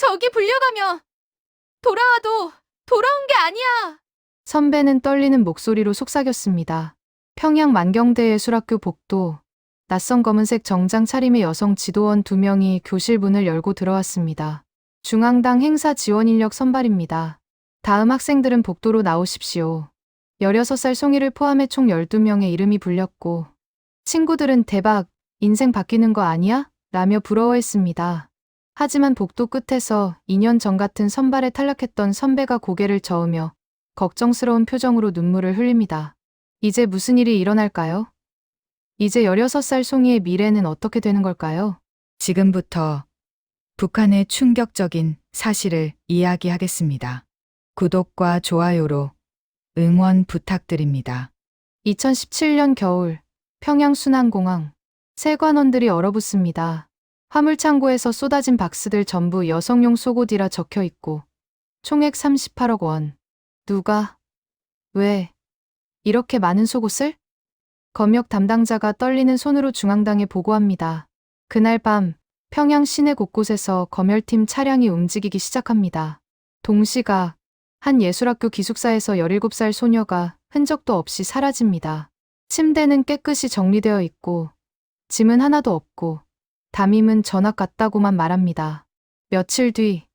저기 불려가며 돌아와도 돌아온 게 아니야. 선배는 떨리는 목소리로 속삭였습니다. 평양 만경대예술학교 복도, 낯선 검은색 정장 차림의 여성 지도원 2명이 교실 문을 열고 들어왔습니다. 중앙당 행사 지원 인력 선발입니다. 다음 학생들은 복도로 나오십시오. 16살 송이를 포함해 총 12명의 이름이 불렸고, 친구들은 대박, 인생 바뀌는 거 아니야? 라며 부러워했습니다. 하지만 복도 끝에서 2년 전 같은 선발에 탈락했던 선배가 고개를 저으며 걱정스러운 표정으로 눈물을 흘립니다. 이제 무슨 일이 일어날까요? 이제 16살 송이의 미래는 어떻게 되는 걸까요? 지금부터 북한의 충격적인 사실을 이야기하겠습니다. 구독과 좋아요로 응원 부탁드립니다. 2017년 겨울, 평양 순안공항. 세관원들이 얼어붙습니다. 화물창고에서 쏟아진 박스들 전부 여성용 속옷이라 적혀 있고, 총액 38억 원. 누가? 왜? 이렇게 많은 속옷을? 검역 담당자가 떨리는 손으로 중앙당에 보고합니다. 그날 밤, 평양 시내 곳곳에서 검열팀 차량이 움직이기 시작합니다. 동시각, 한 예술학교 기숙사에서 17살 소녀가 흔적도 없이 사라집니다. 침대는 깨끗이 정리되어 있고, 짐은 하나도 없고, 담임은 전학 갔다고만 말합니다. 며칠 뒤,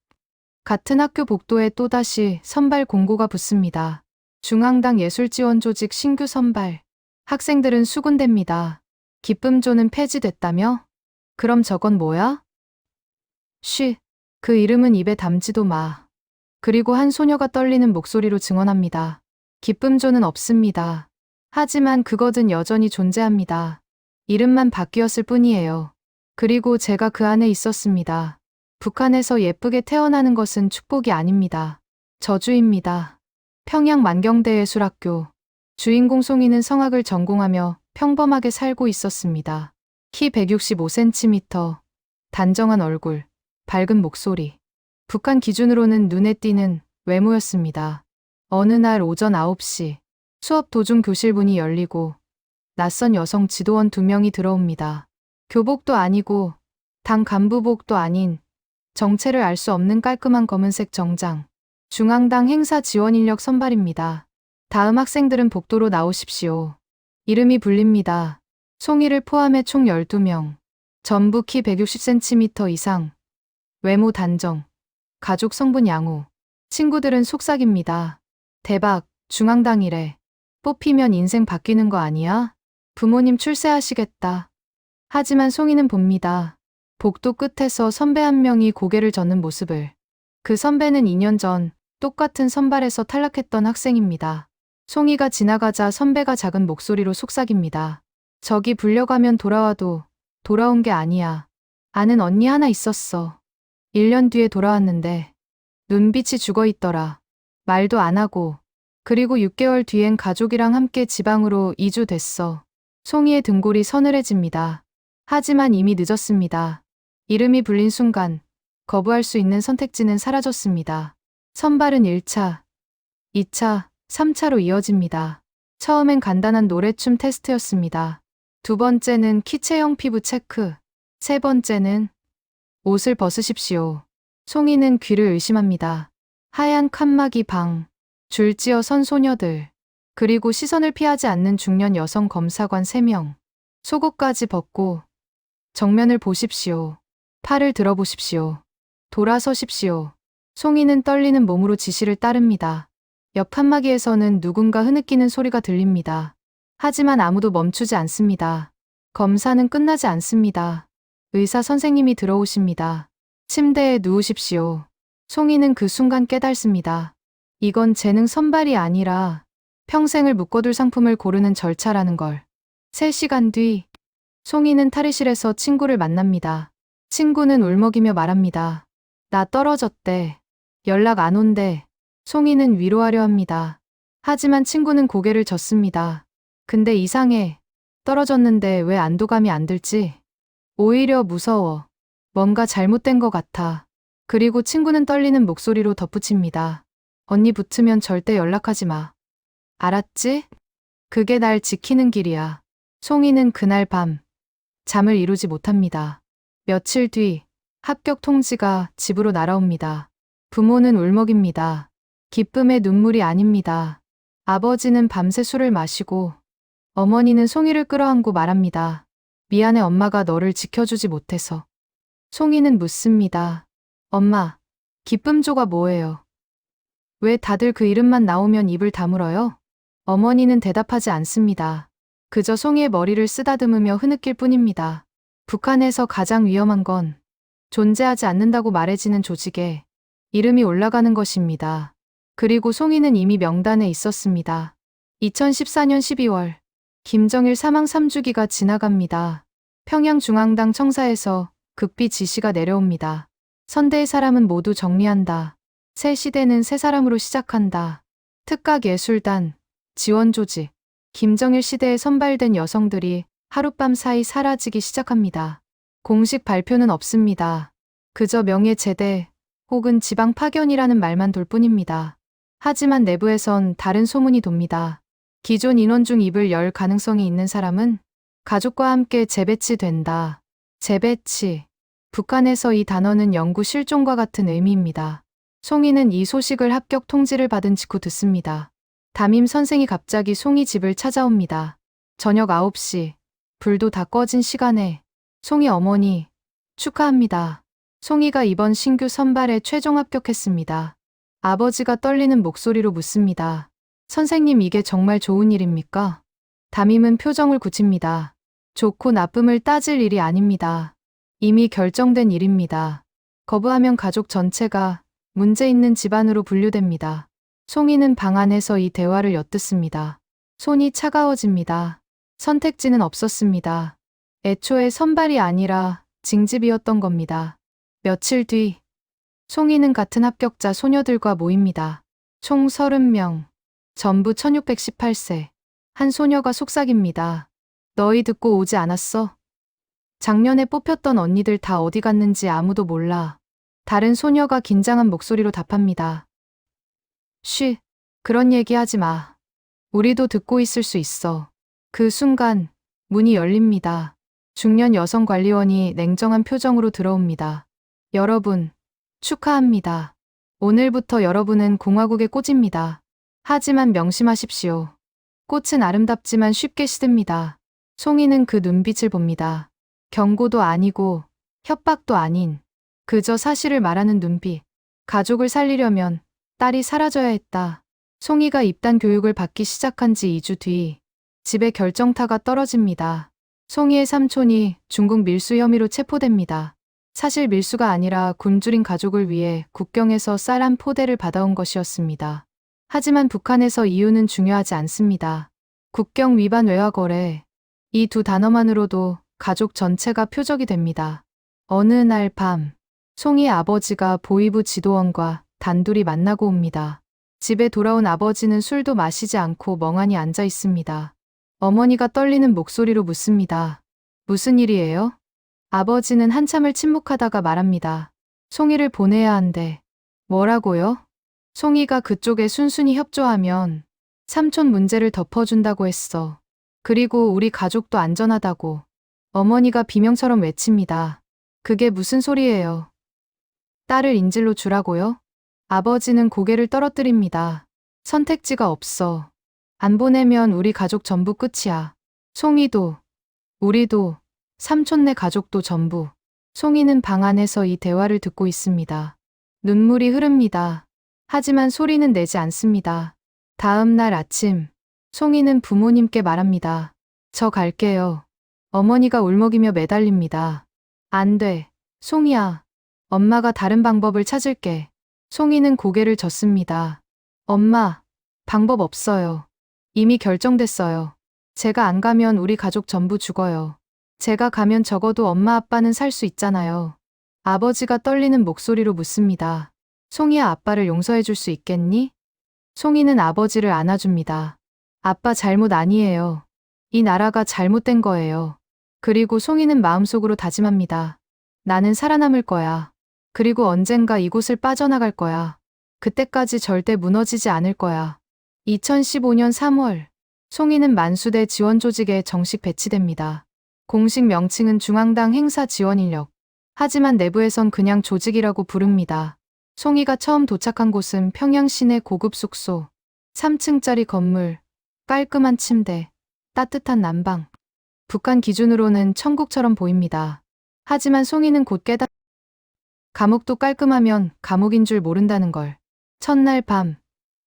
같은 학교 복도에 또다시 선발 공고가 붙습니다. 중앙당 예술지원조직 신규 선발. 학생들은 수군댑니다. 기쁨조는 폐지됐다며? 그럼 저건 뭐야? 쉬, 그 이름은 입에 담지도 마. 그리고 한 소녀가 떨리는 목소리로 증언합니다. 기쁨조는 없습니다. 하지만 그것은 여전히 존재합니다. 이름만 바뀌었을 뿐이에요. 그리고 제가 그 안에 있었습니다. 북한에서 예쁘게 태어나는 것은 축복이 아닙니다. 저주입니다. 평양 만경대예술학교. 주인공 송이는 성악을 전공하며 평범하게 살고 있었습니다. 키 165cm, 단정한 얼굴, 밝은 목소리. 북한 기준으로는 눈에 띄는 외모였습니다. 어느 날 오전 9시, 수업 도중 교실 문이 열리고 낯선 여성 지도원 2명이 들어옵니다. 교복도 아니고 당 간부복도 아닌 정체를 알 수 없는 깔끔한 검은색 정장. 중앙당 행사 지원 인력 선발입니다. 다음 학생들은 복도로 나오십시오. 이름이 불립니다. 송이를 포함해 총 12명. 전부 키 160cm 이상. 외모 단정. 가족 성분 양호. 친구들은 속삭입니다. 대박, 중앙당이래. 뽑히면 인생 바뀌는 거 아니야? 부모님 출세하시겠다. 하지만 송이는 봅니다. 복도 끝에서 선배 한 명이 고개를 젓는 모습을. 그 선배는 2년 전 똑같은 선발에서 탈락했던 학생입니다. 송이가 지나가자 선배가 작은 목소리로 속삭입니다. 저기 불려가면 돌아와도 돌아온 게 아니야. 아는 언니 하나 있었어. 1년 뒤에 돌아왔는데 눈빛이 죽어있더라. 말도 안 하고. 그리고 6개월 뒤엔 가족이랑 함께 지방으로 이주됐어. 송이의 등골이 서늘해집니다. 하지만 이미 늦었습니다. 이름이 불린 순간 거부할 수 있는 선택지는 사라졌습니다. 선발은 1차, 2차, 3차로 이어집니다. 처음엔 간단한 노래춤 테스트였습니다. 두 번째는 키 체형 피부 체크. 세 번째는 옷을 벗으십시오. 송이는 귀를 의심합니다. 하얀 칸막이 방, 줄지어 선 소녀들, 그리고 시선을 피하지 않는 중년 여성 검사관 3명. 속옷까지 벗고 정면을 보십시오. 팔을 들어보십시오. 돌아서십시오. 송이는 떨리는 몸으로 지시를 따릅니다. 옆 칸막이에서는 누군가 흐느끼는 소리가 들립니다. 하지만 아무도 멈추지 않습니다. 검사는 끝나지 않습니다. 의사 선생님이 들어오십니다. 침대에 누우십시오. 송이는 그 순간 깨닫습니다. 이건 재능 선발이 아니라 평생을 묶어둘 상품을 고르는 절차라는 걸. 3시간 뒤, 송이는 탈의실에서 친구를 만납니다. 친구는 울먹이며 말합니다. 나 떨어졌대. 연락 안 온대. 송이는 위로하려 합니다. 하지만 친구는 고개를 젓습니다. 근데 이상해. 떨어졌는데 왜 안도감이 안 들지? 오히려 무서워. 뭔가 잘못된 것 같아. 그리고 친구는 떨리는 목소리로 덧붙입니다. 언니 붙으면 절대 연락하지 마. 알았지? 그게 날 지키는 길이야. 송이는 그날 밤 잠을 이루지 못합니다. 며칠 뒤 합격 통지가 집으로 날아옵니다. 부모는 울먹입니다. 기쁨의 눈물이 아닙니다. 아버지는 밤새 술을 마시고 어머니는 송이를 끌어안고 말합니다. 미안해 엄마가 너를 지켜주지 못해서. 송이는 묻습니다. 엄마, 기쁨조가 뭐예요? 왜 다들 그 이름만 나오면 입을 다물어요? 어머니는 대답하지 않습니다. 그저 송이의 머리를 쓰다듬으며 흐느낄 뿐입니다. 북한에서 가장 위험한 건 존재하지 않는다고 말해지는 조직에 이름이 올라가는 것입니다. 그리고 송이는 이미 명단에 있었습니다. 2014년 12월 김정일 사망 3주기가 지나갑니다. 평양중앙당 청사에서 급비 지시가 내려옵니다. 선대의 사람은 모두 정리한다. 새 시대는 새 사람으로 시작한다. 특각예술단, 지원조직, 김정일 시대에 선발된 여성들이 하룻밤 사이 사라지기 시작합니다. 공식 발표는 없습니다. 그저 명예제대 혹은 지방 파견이라는 말만 돌 뿐입니다. 하지만 내부에선 다른 소문이 돕니다. 기존 인원 중 입을 열 가능성이 있는 사람은 가족과 함께 재배치된다. 재배치. 북한에서 이 단어는 영구 실종과 같은 의미입니다. 송이는 이 소식을 합격 통지를 받은 직후 듣습니다. 담임 선생이 갑자기 송이 집을 찾아옵니다. 저녁 9시, 불도 다 꺼진 시간에 송이 어머니, 축하합니다. 송이가 이번 신규 선발에 최종 합격했습니다. 아버지가 떨리는 목소리로 묻습니다. 선생님, 이게 정말 좋은 일입니까? 담임은 표정을 굳힙니다. 좋고 나쁨을 따질 일이 아닙니다. 이미 결정된 일입니다. 거부하면 가족 전체가 문제 있는 집안으로 분류됩니다. 송이는 방 안에서 이 대화를 엿듣습니다. 손이 차가워집니다. 선택지는 없었습니다. 애초에 선발이 아니라 징집이었던 겁니다. 며칠 뒤, 송이는 같은 합격자 소녀들과 모입니다. 총 30명, 전부 1618세. 한 소녀가 속삭입니다. 너희 듣고 오지 않았어? 작년에 뽑혔던 언니들 다 어디 갔는지 아무도 몰라. 다른 소녀가 긴장한 목소리로 답합니다. 쉬, 그런 얘기 하지 마. 우리도 듣고 있을 수 있어. 그 순간 문이 열립니다. 중년 여성 관리원이 냉정한 표정으로 들어옵니다. 여러분, 축하합니다. 오늘부터 여러분은 공화국의 꽃입니다. 하지만 명심하십시오. 꽃은 아름답지만 쉽게 시듭니다. 송이는 그 눈빛을 봅니다. 경고도 아니고 협박도 아닌 그저 사실을 말하는 눈빛. 가족을 살리려면 딸이 사라져야 했다. 송이가 입단 교육을 받기 시작한 지 2주 뒤 집에 결정타가 떨어집니다. 송이의 삼촌이 중국 밀수 혐의로 체포됩니다. 사실 밀수가 아니라 굶주린 가족을 위해 국경에서 쌀 한 포대를 받아온 것이었습니다. 하지만 북한에서 이유는 중요하지 않습니다. 국경 위반 외화 거래. 이 두 단어만으로도 가족 전체가 표적이 됩니다. 어느 날 밤, 송이의 아버지가 보위부 지도원과 단둘이 만나고 옵니다. 집에 돌아온 아버지는 술도 마시지 않고 멍하니 앉아 있습니다. 어머니가 떨리는 목소리로 묻습니다. 무슨 일이에요? 아버지는 한참을 침묵하다가 말합니다. 송이를 보내야 한대. 뭐라고요? 송이가 그쪽에 순순히 협조하면 삼촌 문제를 덮어준다고 했어. 그리고 우리 가족도 안전하다고. 어머니가 비명처럼 외칩니다. 그게 무슨 소리예요? 딸을 인질로 주라고요? 아버지는 고개를 떨어뜨립니다. 선택지가 없어. 안 보내면 우리 가족 전부 끝이야. 송이도, 우리도, 삼촌네 가족도 전부. 송이는 방 안에서 이 대화를 듣고 있습니다. 눈물이 흐릅니다. 하지만 소리는 내지 않습니다. 다음 날 아침, 송이는 부모님께 말합니다. 저 갈게요. 어머니가 울먹이며 매달립니다. 안 돼, 송이야. 엄마가 다른 방법을 찾을게. 송이는 고개를 젓습니다. 엄마, 방법 없어요. 이미 결정됐어요. 제가 안 가면 우리 가족 전부 죽어요. 제가 가면 적어도 엄마 아빠는 살 수 있잖아요. 아버지가 떨리는 목소리로 묻습니다. 송이야, 아빠를 용서해 줄 수 있겠니? 송이는 아버지를 안아줍니다. 아빠 잘못 아니에요. 이 나라가 잘못된 거예요. 그리고 송이는 마음속으로 다짐합니다. 나는 살아남을 거야. 그리고 언젠가 이곳을 빠져나갈 거야. 그때까지 절대 무너지지 않을 거야. 2015년 3월, 송이는 만수대 지원 조직에 정식 배치됩니다. 공식 명칭은 중앙당 행사 지원 인력. 하지만 내부에선 그냥 조직이라고 부릅니다. 송이가 처음 도착한 곳은 평양 시내 고급 숙소. 3층짜리 건물, 깔끔한 침대, 따뜻한 난방. 북한 기준으로는 천국처럼 보입니다. 하지만 송이는 곧 감옥도 깔끔하면 감옥인 줄 모른다는 걸. 첫날 밤,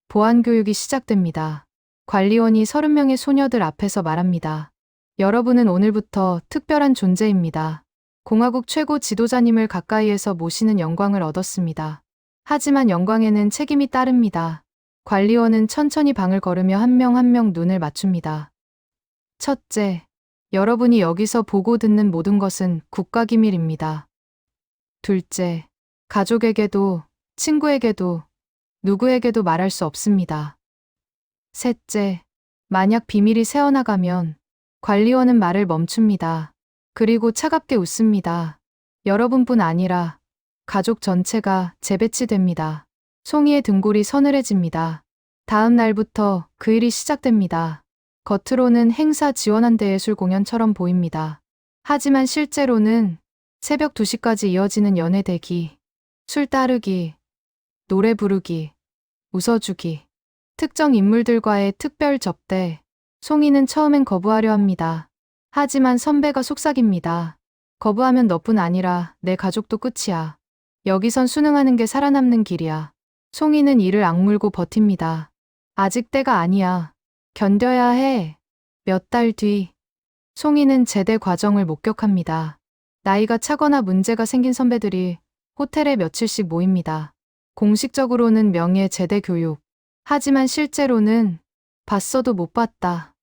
보안 교육이 시작됩니다. 관리원이 30명의 소녀들 앞에서 말합니다. 여러분은 오늘부터 특별한 존재입니다. 공화국 최고 지도자님을 가까이에서 모시는 영광을 얻었습니다. 하지만 영광에는 책임이 따릅니다. 관리원은 천천히 방을 걸으며 한 명 한 명 눈을 맞춥니다. 첫째, 여러분이 여기서 보고 듣는 모든 것은 국가기밀입니다. 둘째, 가족에게도, 친구에게도, 누구에게도 말할 수 없습니다. 셋째, 만약 비밀이 새어나가면 관리원은 말을 멈춥니다. 그리고 차갑게 웃습니다. 여러분뿐 아니라 가족 전체가 재배치됩니다. 송이의 등골이 서늘해집니다. 다음 날부터 그 일이 시작됩니다. 겉으로는 행사 지원한대 예술 공연처럼 보입니다. 하지만 실제로는 새벽 2시까지 이어지는 연애 대기, 술 따르기, 노래 부르기, 웃어주기, 특정 인물들과의 특별 접대. 송이는 처음엔 거부하려 합니다. 하지만 선배가 속삭입니다. 거부하면 너뿐 아니라 내 가족도 끝이야. 여기선 순응하는 게 살아남는 길이야. 송이는 이를 악물고 버팁니다. 아직 때가 아니야. 견뎌야 해. 몇 달 뒤, 송이는 제대 과정을 목격합니다. 나이가 차거나 문제가 생긴 선배들이 호텔에 며칠씩 모입니다. 공식적으로는 명예 제대 교육. 하지만 실제로는 봤어도 못 봤다.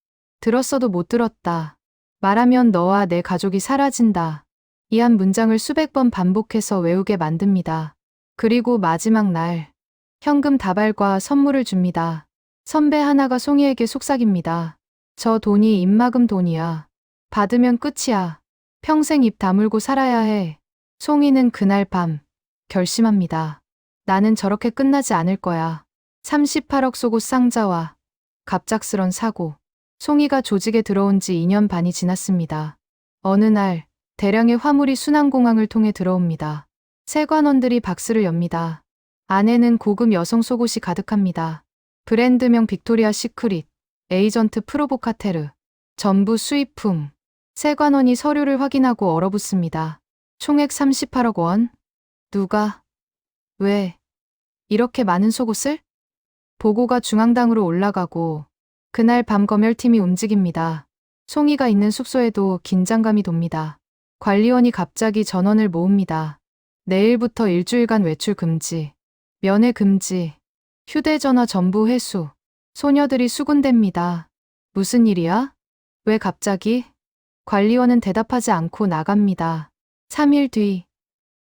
들었어도 못 들었다. 말하면 너와 내 가족이 사라진다. 이 한 문장을 수백 번 반복해서 외우게 만듭니다. 그리고 마지막 날, 현금 다발과 선물을 줍니다. 선배 하나가 송이에게 속삭입니다. 저 돈이 입막음 돈이야. 받으면 끝이야. 평생 입 다물고 살아야 해. 송이는 그날 밤 결심합니다. 나는 저렇게 끝나지 않을 거야. 38억 속옷 상자와 갑작스런 사고. 송이가 조직에 들어온 지 2년 반이 지났습니다. 어느 날 대량의 화물이 순환공항을 통해 들어옵니다. 세관원들이 박스를 엽니다. 안에는 고급 여성 속옷이 가득합니다. 브랜드명 빅토리아 시크릿, 에이전트 프로보카테르, 전부 수입품. 세관원이 서류를 확인하고 얼어붙습니다. 총액 38억 원? 누가? 왜? 이렇게 많은 속옷을? 보고가 중앙당으로 올라가고 그날 밤 검열팀이 움직입니다. 송이가 있는 숙소에도 긴장감이 돕니다. 관리원이 갑자기 전원을 모읍니다. 내일부터 일주일간 외출 금지, 면회 금지, 휴대전화 전부 회수. 소녀들이 수군댑니다. 무슨 일이야? 왜 갑자기? 관리원은 대답하지 않고 나갑니다. 3일 뒤,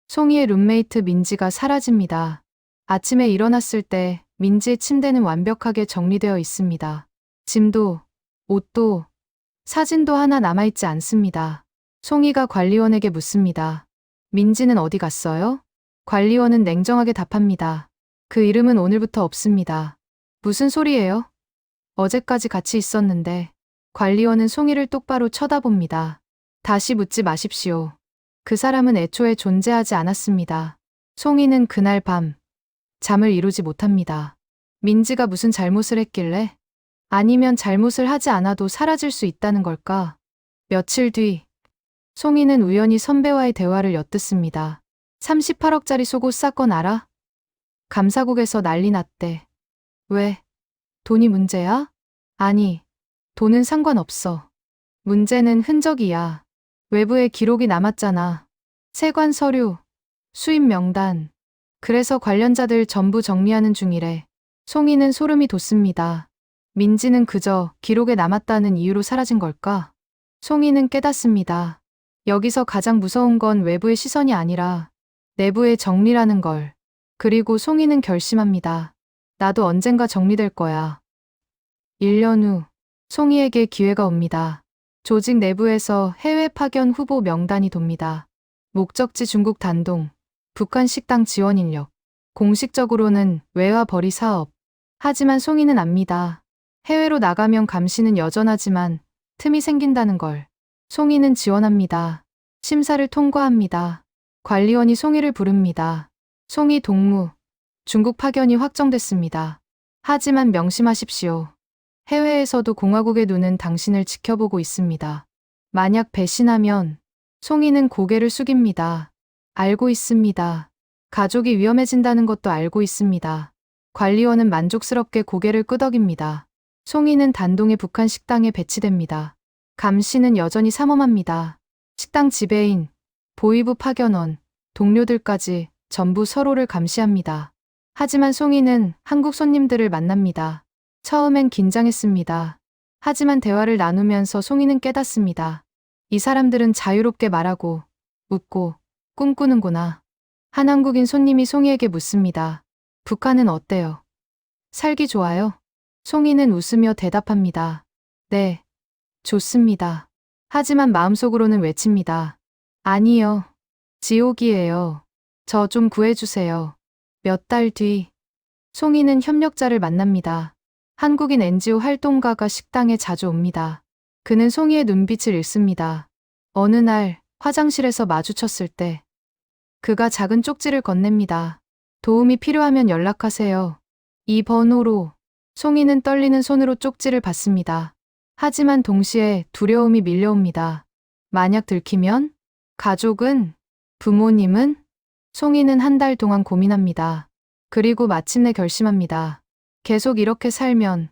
송이의 룸메이트 민지가 사라집니다. 아침에 일어났을 때 민지의 침대는 완벽하게 정리되어 있습니다. 짐도, 옷도, 사진도 하나 남아있지 않습니다. 송이가 관리원에게 묻습니다. 민지는 어디 갔어요? 관리원은 냉정하게 답합니다. 그 이름은 오늘부터 없습니다. 무슨 소리예요? 어제까지 같이 있었는데. 관리원은 송이를 똑바로 쳐다봅니다. 다시 묻지 마십시오. 그 사람은 애초에 존재하지 않았습니다. 송이는 그날 밤 잠을 이루지 못합니다. 민지가 무슨 잘못을 했길래? 아니면 잘못을 하지 않아도 사라질 수 있다는 걸까? 며칠 뒤, 송이는 우연히 선배와의 대화를 엿듣습니다. 38억짜리 속옷 사건 알아? 감사국에서 난리 났대. 왜? 돈이 문제야? 아니, 돈은 상관없어. 문제는 흔적이야. 외부에 기록이 남았잖아. 세관 서류, 수입 명단. 그래서 관련자들 전부 정리하는 중이래. 송이는 소름이 돋습니다. 민지는 그저 기록에 남았다는 이유로 사라진 걸까? 송이는 깨닫습니다. 여기서 가장 무서운 건 외부의 시선이 아니라 내부의 정리라는 걸. 그리고 송이는 결심합니다. 나도 언젠가 정리될 거야. 1년 후, 송이에게 기회가 옵니다. 조직 내부에서 해외 파견 후보 명단이 돕니다. 목적지 중국 단동, 북한 식당 지원 인력. 공식적으로는 외화 벌이 사업. 하지만 송이는 압니다. 해외로 나가면 감시는 여전하지만 틈이 생긴다는 걸. 송이는 지원합니다. 심사를 통과합니다. 관리원이 송이를 부릅니다. 송이 동무, 중국 파견이 확정됐습니다. 하지만 명심하십시오. 해외에서도 공화국의 눈은 당신을 지켜보고 있습니다. 만약 배신하면 송이는 고개를 숙입니다. 알고 있습니다. 가족이 위험해진다는 것도 알고 있습니다. 관리원은 만족스럽게 고개를 끄덕입니다. 송이는 단동에 북한 식당에 배치됩니다. 감시는 여전히 삼엄합니다. 식당 지배인, 보위부 파견원, 동료들까지 전부 서로를 감시합니다. 하지만 송이는 한국 손님들을 만납니다. 처음엔 긴장했습니다. 하지만 대화를 나누면서 송이는 깨닫습니다. 이 사람들은 자유롭게 말하고, 웃고, 꿈꾸는구나. 한 한국인 손님이 송이에게 묻습니다. 북한은 어때요? 살기 좋아요? 송이는 웃으며 대답합니다. 네, 좋습니다. 하지만 마음속으로는 외칩니다. 아니요, 지옥이에요. 저 좀 구해주세요. 몇 달 뒤, 송이는 협력자를 만납니다. 한국인 NGO 활동가가 식당에 자주 옵니다. 그는 송이의 눈빛을 읽습니다. 어느 날 화장실에서 마주쳤을 때 그가 작은 쪽지를 건넵니다. 도움이 필요하면 연락하세요. 이 번호로. 송이는 떨리는 손으로 쪽지를 받습니다. 하지만 동시에 두려움이 밀려옵니다. 만약 들키면? 가족은? 부모님은? 송이는 한 달 동안 고민합니다. 그리고 마침내 결심합니다. 계속 이렇게 살면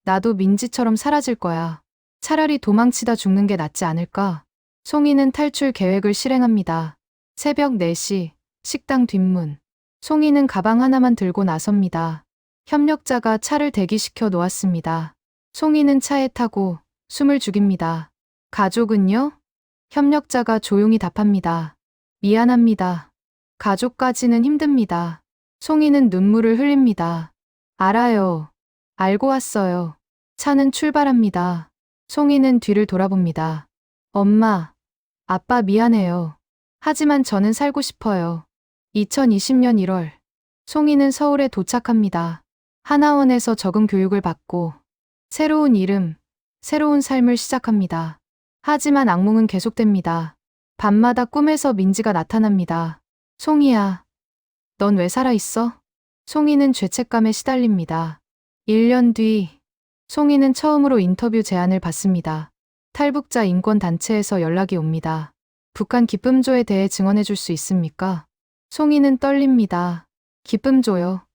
나도 민지처럼 사라질 거야. 차라리 도망치다 죽는 게 낫지 않을까? 송이는 탈출 계획을 실행합니다. 새벽 4시, 식당 뒷문. 송이는 가방 하나만 들고 나섭니다. 협력자가 차를 대기시켜 놓았습니다. 송이는 차에 타고 숨을 죽입니다. 가족은요? 협력자가 조용히 답합니다. 미안합니다. 가족까지는 힘듭니다. 송이는 눈물을 흘립니다. 알아요. 알고 왔어요. 차는 출발합니다. 송이는 뒤를 돌아봅니다. 엄마, 아빠 미안해요. 하지만 저는 살고 싶어요. 2020년 1월, 송이는 서울에 도착합니다. 하나원에서 적응 교육을 받고 새로운 이름, 새로운 삶을 시작합니다. 하지만 악몽은 계속됩니다. 밤마다 꿈에서 민지가 나타납니다. 송이야, 넌 왜 살아있어? 송이는 죄책감에 시달립니다. 1년 뒤, 송이는 처음으로 인터뷰 제안을 받습니다. 탈북자 인권단체에서 연락이 옵니다. 북한 기쁨조에 대해 증언해 줄 수 있습니까? 송이는 떨립니다. 기쁨조요?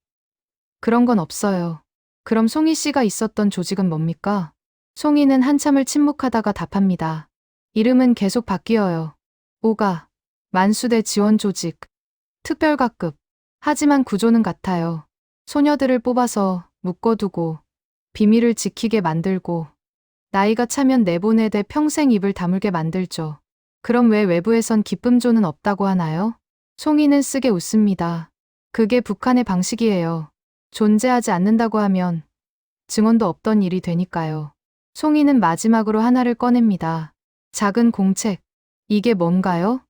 그런 건 없어요. 그럼 송이 씨가 있었던 조직은 뭡니까? 송이는 한참을 침묵하다가 답합니다. 이름은 계속 바뀌어요. 오가, 만수대 지원 조직, 특별과급. 하지만 구조는 같아요. 소녀들을 뽑아서 묶어두고 비밀을 지키게 만들고 나이가 차면 내보내되 평생 입을 다물게 만들죠. 그럼 왜 외부에선 기쁨조는 없다고 하나요? 송이는 쓰게 웃습니다. 그게 북한의 방식이에요. 존재하지 않는다고 하면 증언도 없던 일이 되니까요. 송이는 마지막으로 하나를 꺼냅니다. 작은 공책. 이게 뭔가요?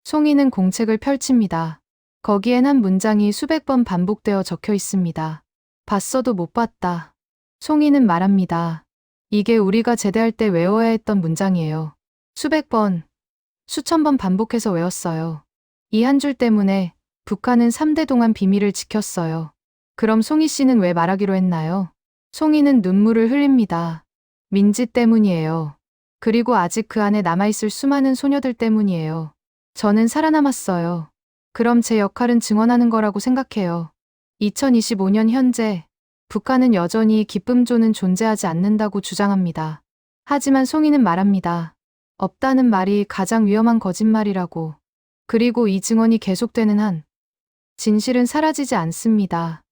송이는 공책을 펼칩니다. 거기엔 한 문장이 수백 번 반복되어 적혀 있습니다. 봤어도 못 봤다. 송이는 말합니다. 이게 우리가 제대할 때 외워야 했던 문장이에요. 수백 번, 수천 번 반복해서 외웠어요. 이 한 줄 때문에 북한은 3대 동안 비밀을 지켰어요. 그럼 송이 씨는 왜 말하기로 했나요? 송이는 눈물을 흘립니다. 민지 때문이에요. 그리고 아직 그 안에 남아있을 수많은 소녀들 때문이에요. 저는 살아남았어요. 그럼 제 역할은 증언하는 거라고 생각해요. 2025년 현재, 북한은 여전히 기쁨조는 존재하지 않는다고 주장합니다. 하지만 송이는 말합니다. 없다는 말이 가장 위험한 거짓말이라고. 그리고 이 증언이 계속되는 한, 진실은 사라지지 않습니다.